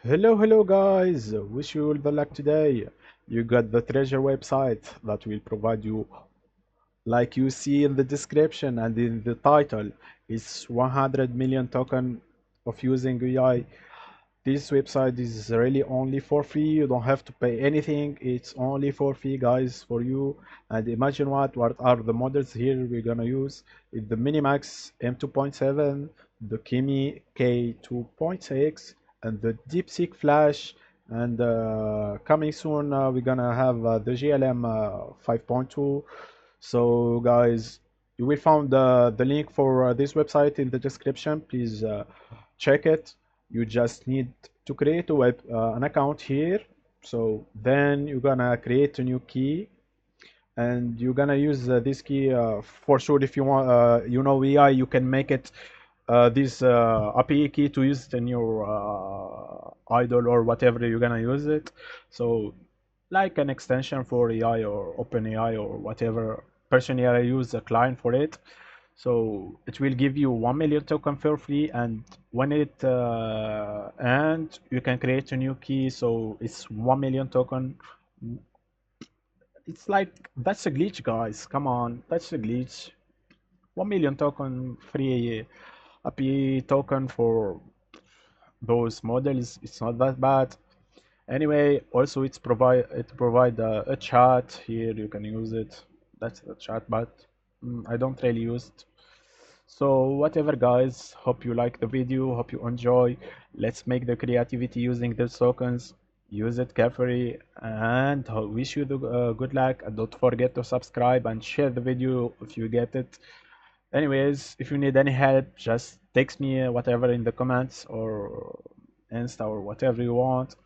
Hello guys, wish you all the luck today. You got the treasure website that will provide you, like you see in the description and in the title, it's 100 million token of using AI. This website is really only for free. You don't have to pay anything. It's only for free, guys, for you. And imagine what are the models here we're gonna use. It's the MiniMax M2.7, the Kimi K2.6, and the DeepSeek Flash. And coming soon, we're gonna have the GLM 5.2. So, guys, you will find the link for this website in the description. Please check it. You just need to create an account here. So then you're gonna create a new key, and you're gonna use this key for sure. If you want, AI, you can make it this API key to use it in your idle or whatever you're gonna use it. So like an extension for AI or OpenAI or whatever. Personally, I use a client for it. So it will give you 1 million token for free, and when it and you can create a new key. So it's 1 million token. It's like that's a glitch, guys. Come on, that's a glitch. 1 million token free API token for those models. It's not that bad. Anyway, also it provide a chat here. You can use it. That's the chat, but I don't really use it. So whatever, guys, hope you like the video, hope you enjoy. Let's make the creativity using these tokens. Use it carefully, and wish you the good luck. And don't forget to subscribe and share the video if you get it. Anyways, if you need any help, just text me whatever in the comments or Insta or whatever you want.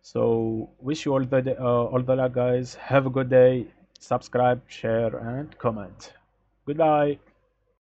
So wish you all the luck, guys. Have a good day. Subscribe, share, and comment. Goodbye.